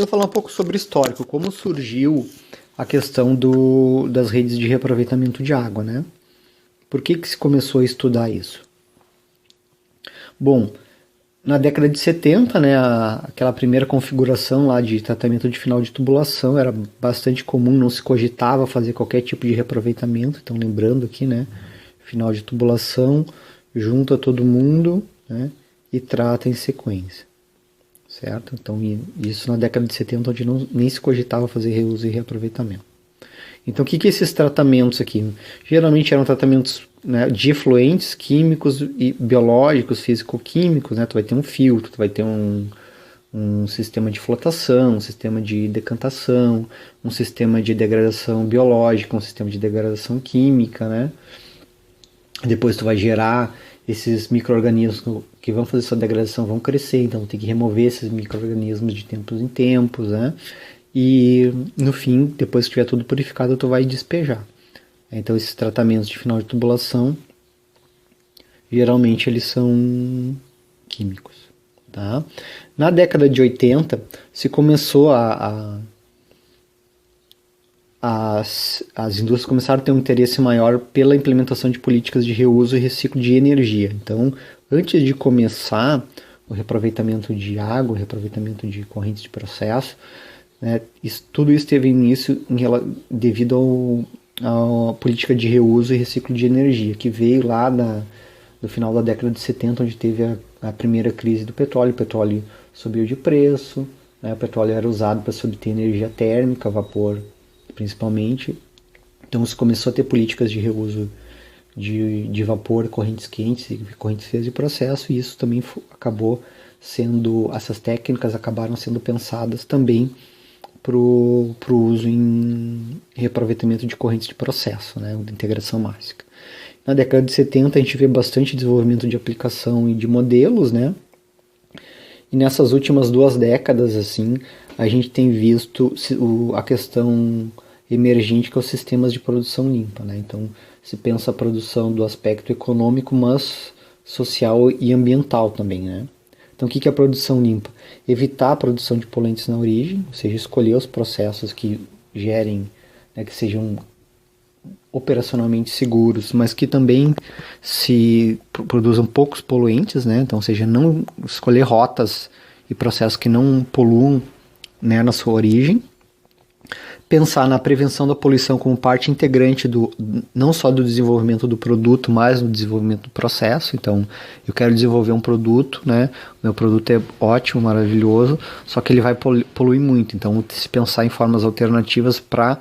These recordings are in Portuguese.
Então, falar um pouco sobre o histórico, como surgiu a questão das redes de reaproveitamento de água, né? Por que se começou a estudar isso? Bom, na década de 70, né, aquela primeira configuração lá de tratamento de final de tubulação era bastante comum, não se cogitava fazer qualquer tipo de reaproveitamento. Então, lembrando aqui, né, final de tubulação, junta todo mundo, né, e trata em sequência, certo? Então, isso na década de 70, onde nem se cogitava fazer reuso e reaproveitamento. Então, o que esses tratamentos aqui? Geralmente eram tratamentos, né, de efluentes químicos e biológicos, físico-químicos, né? Tu vai ter um filtro, tu vai ter um sistema de flotação, um sistema de decantação, um sistema de degradação biológica, um sistema de degradação química, né? Depois tu vai gerar esses micro-organismos que vão fazer sua degradação, vão crescer, então tem que remover esses micro-organismos de tempos em tempos, né? E no fim, depois que tiver tudo purificado, tu vai despejar. Então esses tratamentos de final de tubulação, geralmente eles são químicos, tá? Na década de 80, se começou as indústrias começaram a ter um interesse maior pela implementação de políticas de reuso e reciclo de energia. Então, antes de começar o reaproveitamento de água, o reaproveitamento de correntes de processo, né, tudo isso teve início devido à política de reuso e reciclo de energia, que veio lá do final da década de 70, onde teve a primeira crise do petróleo. O petróleo subiu de preço, né, o petróleo era usado para se obter energia térmica, vapor principalmente. Então se começou a ter políticas de reuso de vapor, correntes quentes e correntes frias de processo, e isso também essas técnicas acabaram sendo pensadas também para o uso em reaproveitamento de correntes de processo, né, de integração mássica. Na década de 70 a gente vê bastante desenvolvimento de aplicação e de modelos, né? E nessas últimas 2 décadas, assim, a gente tem visto a questão emergente, que é os sistemas de produção limpa, né? Então, se pensa a produção do aspecto econômico, mas social e ambiental também, né? Então, o que é a produção limpa? Evitar a produção de poluentes na origem, ou seja, escolher os processos que gerem, né, que sejam operacionalmente seguros, mas que também se produzam poucos poluentes, né? Então, ou seja, não escolher rotas e processos que não poluam, né, na sua origem. Pensar na prevenção da poluição como parte integrante não só do desenvolvimento do produto, mas no desenvolvimento do processo. Então, eu quero desenvolver um produto, né? O meu produto é ótimo, maravilhoso, só que ele vai poluir muito. Então, se pensar em formas alternativas para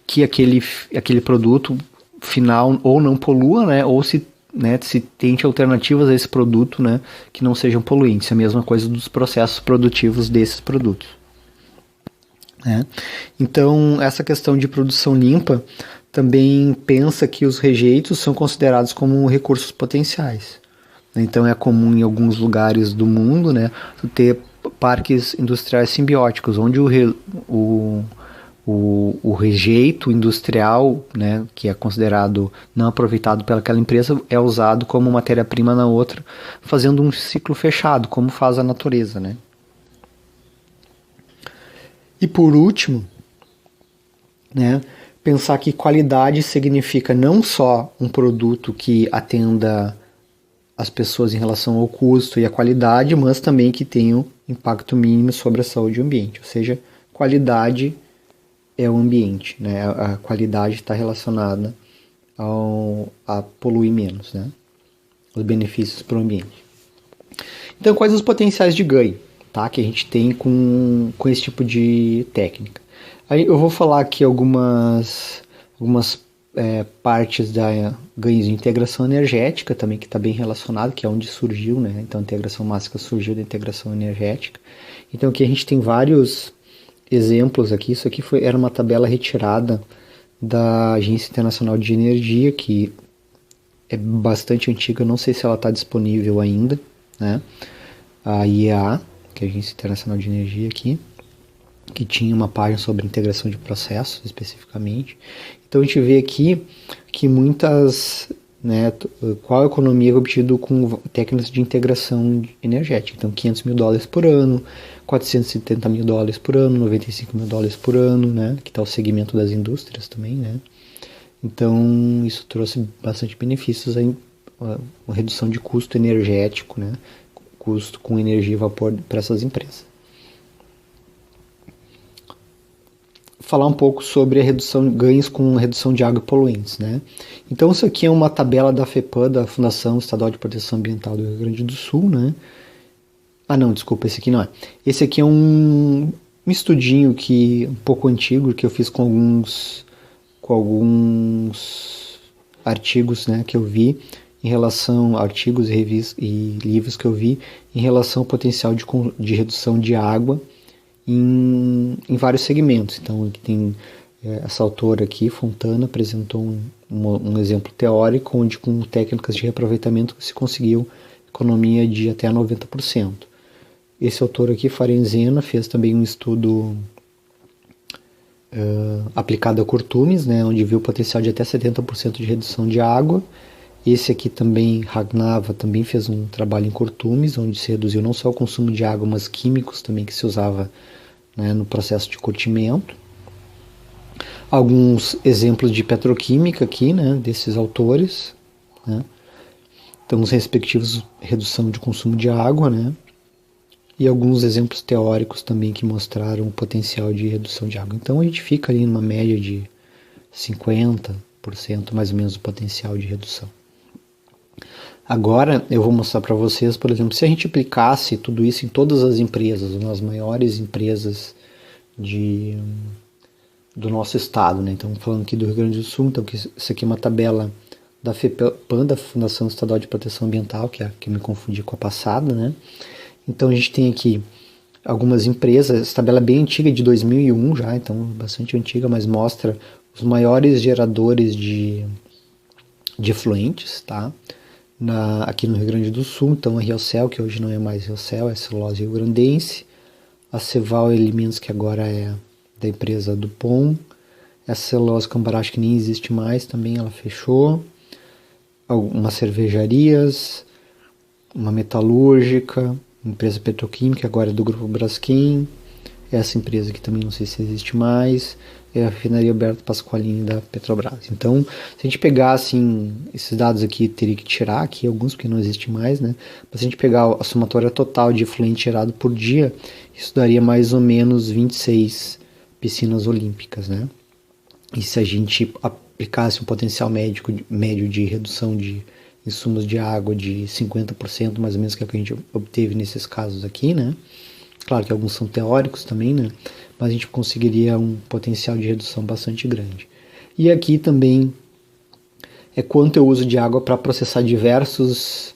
que aquele produto final ou não polua, né? Ou se tente alternativas a esse produto, né, que não sejam poluentes. A mesma coisa dos processos produtivos desses produtos. Então, essa questão de produção limpa também pensa que os rejeitos são considerados como recursos potenciais. Então, é comum em alguns lugares do mundo, né, ter parques industriais simbióticos, onde o rejeito industrial, né, que é considerado não aproveitado pelaquela empresa, é usado como matéria-prima na outra, fazendo um ciclo fechado, como faz a natureza, né? E por último, né, pensar que qualidade significa não só um produto que atenda as pessoas em relação ao custo e à qualidade, mas também que tenha um impacto mínimo sobre a saúde e o ambiente. Ou seja, qualidade é o ambiente, né? A qualidade está relacionada a poluir menos, né? Os benefícios para o ambiente. Então, quais os potenciais de ganho, tá, que a gente tem com esse tipo de técnica? Aí eu vou falar aqui algumas partes da ganhos de integração energética também, que está bem relacionado, que é onde surgiu, né? Então a integração mássica surgiu da integração energética. Então aqui a gente tem vários exemplos aqui. Isso aqui era uma tabela retirada da Agência Internacional de Energia, que é bastante antiga, não sei se ela está disponível ainda, né? A IEA, que é a Agência Internacional de Energia aqui, que tinha uma página sobre integração de processos especificamente. Então a gente vê aqui que muitas, né, qual a economia obtida com técnicas de integração energética. Então $500 mil por ano, 470 mil dólares por ano, 95 mil dólares por ano, né? Que está o segmento das indústrias também, né? Então, isso trouxe bastante benefícios, a redução de custo energético, né? Custo com energia e vapor para essas empresas. Falar um pouco sobre a redução de ganhos com redução de água e poluentes, né? Então, isso aqui é uma tabela da FEPAM, da Fundação Estadual de Proteção Ambiental do Rio Grande do Sul, né? Ah, não, desculpa, esse aqui não é. Esse aqui é um estudinho um pouco antigo que eu fiz com alguns artigos, né, que eu vi em relação artigos e livros que eu vi em relação ao potencial de redução de água em vários segmentos. Então, aqui tem essa autora aqui, Fontana, apresentou um exemplo teórico onde com técnicas de reaproveitamento se conseguiu economia de até 90%. Esse autor aqui, Farenzena, fez também um estudo aplicado a curtumes, né, onde viu o potencial de até 70% de redução de água. Esse aqui também, Ragnava, também fez um trabalho em curtumes, onde se reduziu não só o consumo de água, mas químicos também que se usava, né, no processo de curtimento. Alguns exemplos de petroquímica aqui, né, desses autores, né. Então, os respectivos redução de consumo de água, né, e alguns exemplos teóricos também que mostraram o potencial de redução de água. Então, a gente fica ali numa média de 50% mais ou menos do potencial de redução. Agora, eu vou mostrar para vocês, por exemplo, se a gente aplicasse tudo isso em todas as empresas, nas maiores empresas do nosso estado, né? Então, falando aqui do Rio Grande do Sul, então isso aqui é uma tabela da FEPAM, da Fundação Estadual de Proteção Ambiental, que eu me confundi com a passada, né? Então, a gente tem aqui algumas empresas, essa tabela é bem antiga, de 2001 já, então bastante antiga, mas mostra os maiores geradores de efluentes, tá? Aqui no Rio Grande do Sul, então a Riocel, que hoje não é mais Riocel, é Celulose Rio Grandense, a Ceval Alimentos, que agora é da empresa Dupont, essa Celulose Cambaracho, que nem existe mais, também ela fechou, algumas cervejarias, uma metalúrgica, empresa petroquímica, agora é do Grupo Braskem, essa empresa que também não sei se existe mais, é a refinaria Alberto Pasqualini da Petrobras. Então, se a gente pegar assim, esses dados aqui, teria que tirar aqui alguns, porque não existe mais, né? Mas se a gente pegar a somatória total de efluente gerado por dia, isso daria mais ou menos 26 piscinas olímpicas, né? E se a gente aplicasse um potencial médio de redução de insumos de água de 50%, mais ou menos, que é o que a gente obteve nesses casos aqui, né? Claro que alguns são teóricos também, né? Mas a gente conseguiria um potencial de redução bastante grande. E aqui também é quanto eu uso de água para processar diversos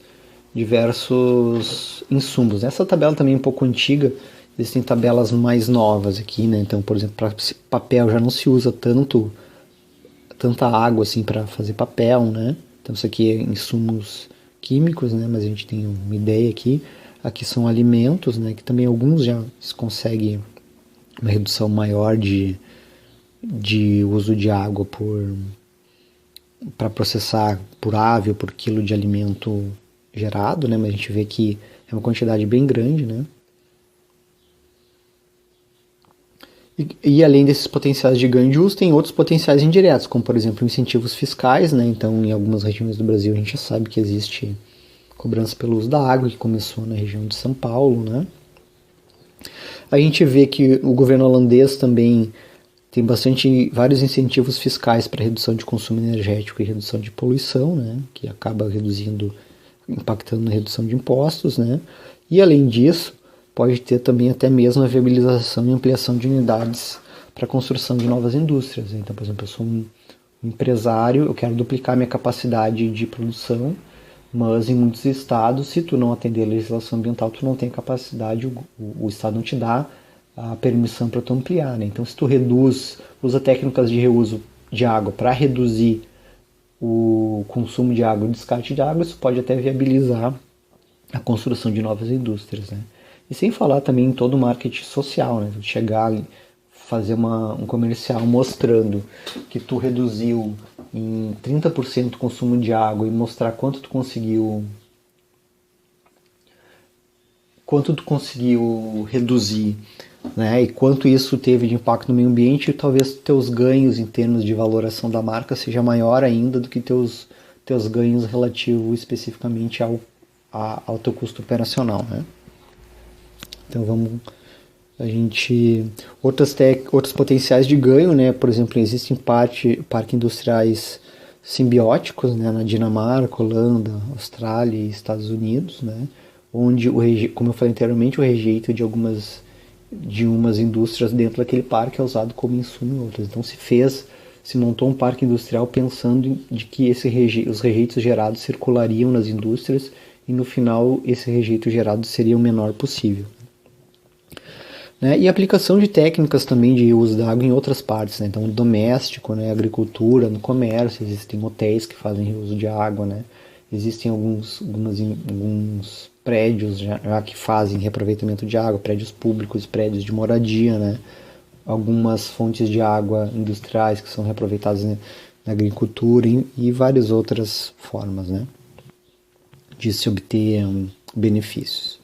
insumos. Essa tabela também é um pouco antiga, existem tabelas mais novas aqui, né? Então, por exemplo, para papel já não se usa tanta água assim para fazer papel, né? Então isso aqui é insumos químicos, né? Mas a gente tem uma ideia aqui. Aqui são alimentos, né? Que também alguns já se consegue uma redução maior de uso de água para processar por ave ou por quilo de alimento gerado, né? Mas a gente vê que é uma quantidade bem grande, né? E além desses potenciais de ganho de uso, tem outros potenciais indiretos, como por exemplo incentivos fiscais, né? Então, em algumas regiões do Brasil a gente já sabe que existe cobrança pelo uso da água, que começou na região de São Paulo, né? A gente vê que o governo holandês também tem vários incentivos fiscais para redução de consumo energético e redução de poluição, né? Que acaba impactando na redução de impostos, né? E além disso, pode ter também até mesmo a viabilização e ampliação de unidades para a construção de novas indústrias. Então, por exemplo, eu sou um empresário, eu quero duplicar minha capacidade de produção, mas em muitos estados, se tu não atender a legislação ambiental, tu não tem capacidade, o estado não te dá a permissão para tu ampliar, né? Então, se tu usa técnicas de reuso de água para reduzir o consumo de água e o descarte de água, isso pode até viabilizar a construção de novas indústrias, né? E sem falar também em todo o marketing social, né? Chegar e fazer um comercial mostrando que tu reduziu em 30% o consumo de água e mostrar quanto tu conseguiu quanto tu conseguiu reduzir, né? E quanto isso teve de impacto no meio ambiente, e talvez teus ganhos em termos de valoração da marca seja maior ainda do que teus ganhos relativos especificamente ao teu custo operacional, né? Então a gente outros potenciais de ganho, né? Por exemplo, existem parques industriais simbióticos, né? Na Dinamarca, Holanda, Austrália e Estados Unidos, né? Onde como eu falei anteriormente, o rejeito de umas indústrias dentro daquele parque é usado como insumo em outras. Então se montou um parque industrial pensando de que os rejeitos gerados circulariam nas indústrias e no final esse rejeito gerado seria o menor possível. Né? E aplicação de técnicas também de uso da água em outras partes, né? Então doméstico, né? Agricultura, no comércio, existem hotéis que fazem uso de água, né? Existem alguns prédios já que fazem reaproveitamento de água, prédios públicos, prédios de moradia, né? Algumas fontes de água industriais que são reaproveitadas, né, na agricultura e várias outras formas, né, de se obter benefícios.